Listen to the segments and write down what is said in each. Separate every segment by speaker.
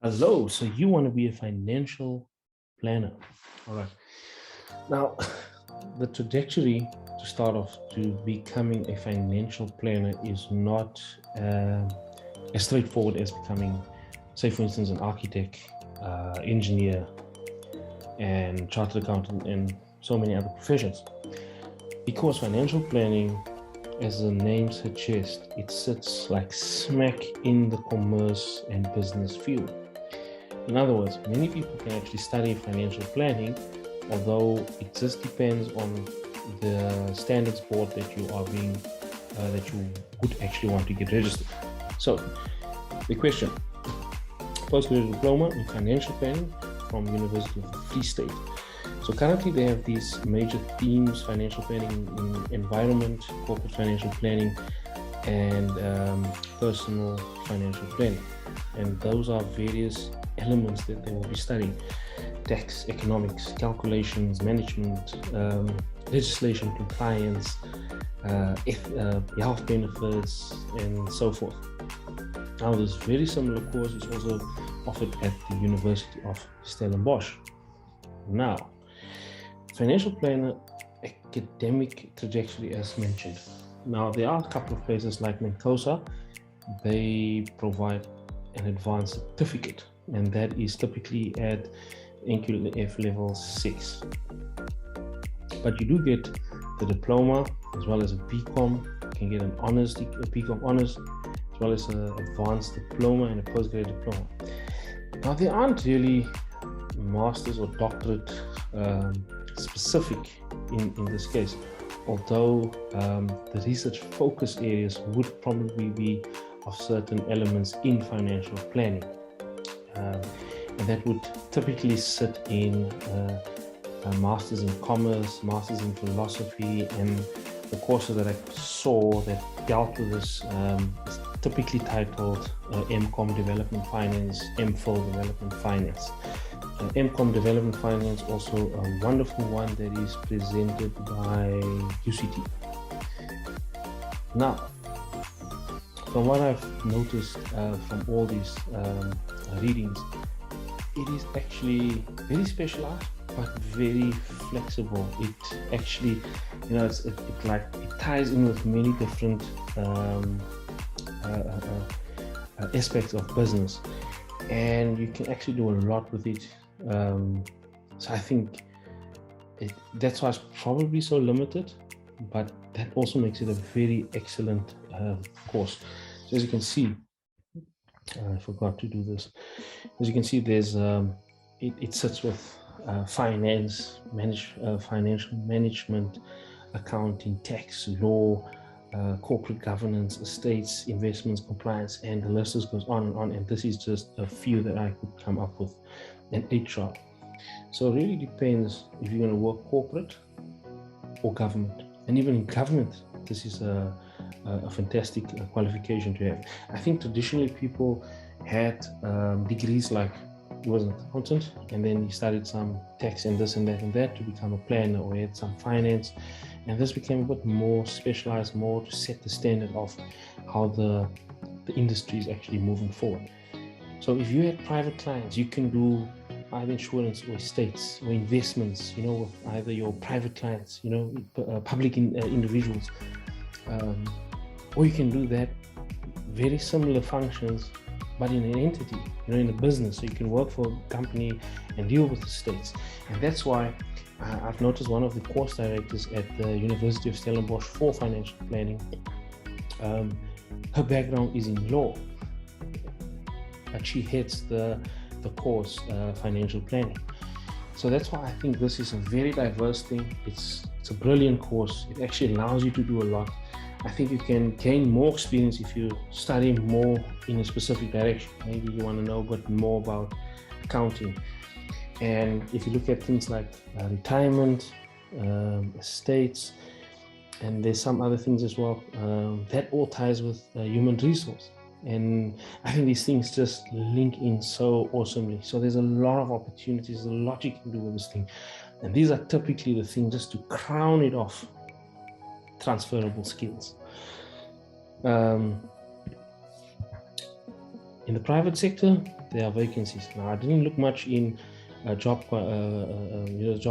Speaker 1: Hello, so you want to be a financial planner. All right. Now, the trajectory to start off to becoming a financial planner is not as straightforward as becoming, say, for instance, an architect, engineer, and chartered accountant, and so many other professions. Because financial planning, as the name suggests, it sits like smack in the commerce and business field. In other words, many people can actually study financial planning, although it just depends on the standards board that you are being, that you would actually want to get registered. So, the question: postgraduate diploma in financial planning from University of the Free State. So currently they have these major themes: financial planning in environment, corporate financial planning, and personal financial planning. And those are various elements that they will be studying: tax, economics, calculations, management, legislation, compliance, health benefits, and so forth. Now, this very similar course is also offered at the University of Stellenbosch. Now, financial planner academic trajectory, as mentioned. Now, there are a couple of places like Mentosa. They provide an advanced certificate, and that is typically at NQF level 6. But you do get the diploma as well as a BCom. You can get an honors, a BCom honors, as well as an advanced diploma and a postgraduate diploma. Now, there aren't really master's or doctorate specific in this case, although the research focus areas would probably be of certain elements in financial planning. And that would typically sit in a master's in commerce, master's in philosophy, and the courses that I saw that dealt with this is typically titled MCom Development Finance, MPhil Development Finance. MCom Development Finance, also a wonderful one that is presented by UCT. Now, from what I've noticed from all these readings, it is actually very specialized but very flexible. It actually, it ties in with many different aspects of business, and you can actually do a lot with it. So I think that's why it's probably so limited, but that also makes it a very excellent course. So as you can see, I forgot to do this. As you can see, there's it sits with financial management, accounting, tax, law, corporate governance, estates, investments, compliance, and the list just goes on and on. And this is just a few that I could come up with, and HR. So it really depends if you're going to work corporate or government. And even in government, this is a fantastic qualification to have. I think traditionally people had degrees like he was an accountant, and then he studied some tax and this and that to become a planner, or he had some finance, and this became a bit more specialized, more to set the standard of how the industry is actually moving forward. So if you had private clients, you can do either insurance or estates or investments, with either your private clients, public individuals, or you can do that very similar functions, but in an entity, in a business. So you can work for a company and deal with the states. And that's why I've noticed one of the course directors at the University of Stellenbosch for financial planning, her background is in law, but she heads the course financial planning. So that's why I think this is a very diverse thing. It's a brilliant course. It actually allows you to do a lot. I think you can gain more experience if you study more in a specific direction. Maybe you want to know a bit more about accounting. And if you look at things like retirement, estates, and there's some other things as well, that all ties with human resource. And I think these things just link in so awesomely. So there's a lot of opportunities, a lot you can do with this thing. And these are typically the things, just to crown it off, transferable skills. In the private sector, there are vacancies. Now, I didn't look much in job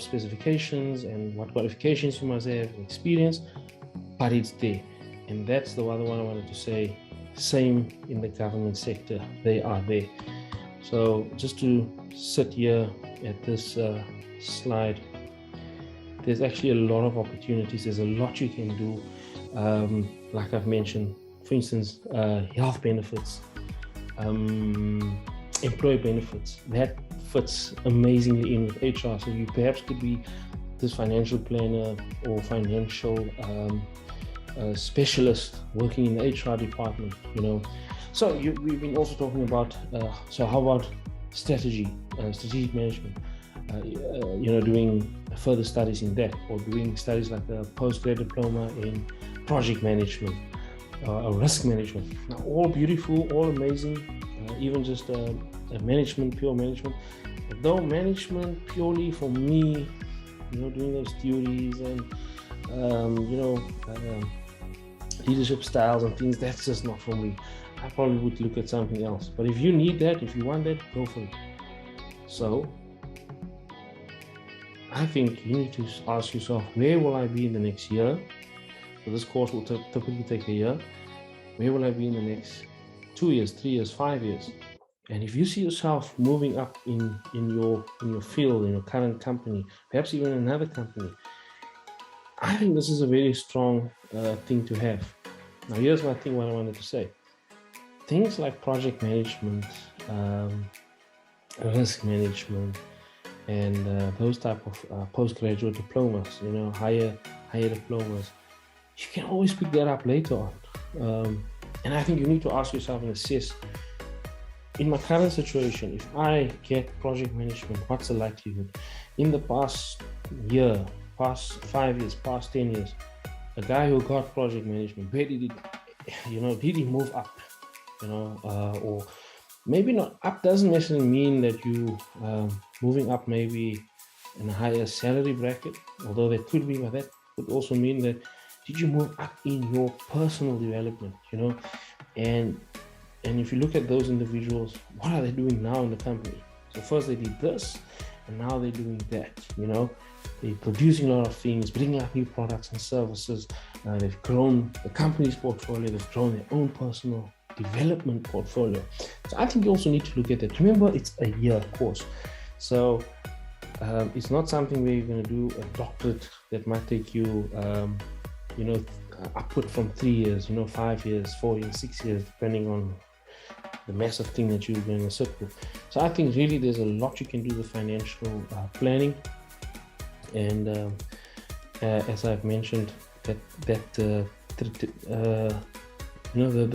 Speaker 1: specifications and what qualifications you must have, experience, but it's there. And that's the other one I wanted to say. Same in the government sector, they are there. So just to sit here at this slide, there's actually a lot of opportunities. There's a lot you can do. Like I've mentioned, for instance, health benefits, employee benefits, that fits amazingly in with HR. So you perhaps could be this financial planner or financial specialist working in the HR department, So we've been also talking about, so how about strategic management, doing further studies in that, or doing studies like a postgrad diploma in project management, or risk management. Now, all beautiful, all amazing, even just pure management. Though management purely for me, doing those theories and, leadership styles and things, that's just not for me. I probably would look at something else. But if you need that, if you want that, go for it. So I think you need to ask yourself, where will I be in the next year? So this course will typically take a year. Where will I be in the next 2 years, 3 years, 5 years? And if you see yourself moving up in your field, in your current company, perhaps even another company, I think this is a very strong thing to have. Now, here's what I wanted to say. Things like project management, risk management, and those type of postgraduate diplomas, higher diplomas, you can always pick that up later on. And I think you need to ask yourself and assess, in my current situation, if I get project management, what's the likelihood? In the past year, past 5 years, past 10 years, a guy who got project management, where did he move up? Or maybe not up doesn't necessarily mean that you moving up maybe in a higher salary bracket, although that could be, but that could also mean that did you move up in your personal development, and if you look at those individuals, what are they doing now in the company? So first they did this, and now they're doing that, They're producing a lot of things, bringing out new products and services. They've grown the company's portfolio, they've grown their own personal development portfolio. So I think you also need to look at that. Remember, it's a year course. So it's not something where you're going to do a doctorate that might take you, upward from 3 years, 5 years, 4 years, 6 years, depending on the massive thing that you're going to sit with. So I think really there's a lot you can do with financial planning. And as I've mentioned, the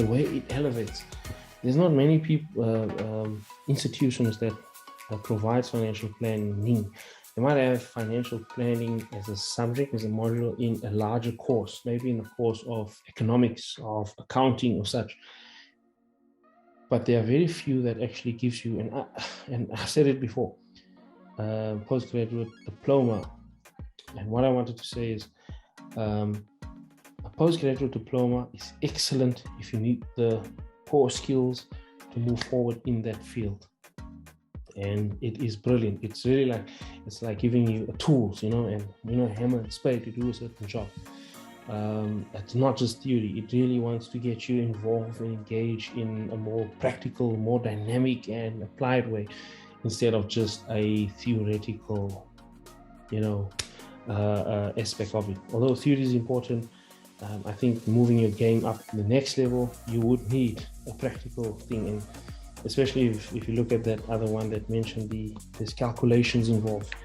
Speaker 1: way it elevates. There's not many people, institutions that provides financial planning. They might have financial planning as a subject, as a module in a larger course, maybe in the course of economics, of accounting or such. But there are very few that actually gives you, and I said it before, postgraduate diploma. And what I wanted to say is, a postgraduate diploma is excellent if you need the core skills to move forward in that field. And it is brilliant. It's really it's like giving you tools, and hammer and spade to do a certain job. It's not just theory. It really wants to get you involved and engaged in a more practical, more dynamic and applied way, instead of just a theoretical, aspect of it. Although theory is important, I think moving your game up to the next level, you would need a practical thing. And especially if you look at that other one that mentioned there's calculations involved.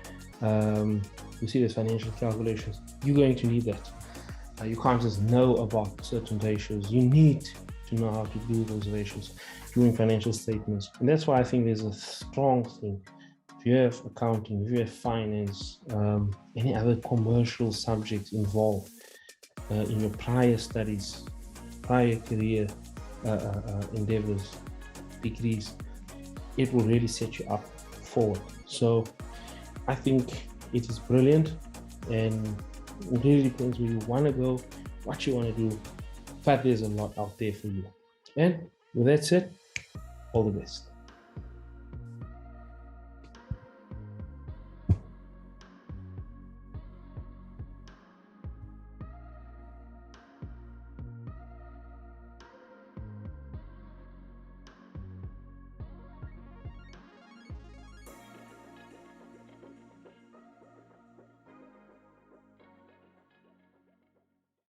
Speaker 1: You see there's financial calculations. You're going to need that. You can't just know about certain ratios. You need to know how to do those ratios during financial statements. And that's why I think there's a strong thing. If you have accounting, if you have finance, any other commercial subjects involved in your prior studies, prior career endeavors, degrees, it will really set you up forward. So I think it is brilliant, and it really depends where you want to go, what you want to do, but there's a lot out there for you. And with that said, all the best.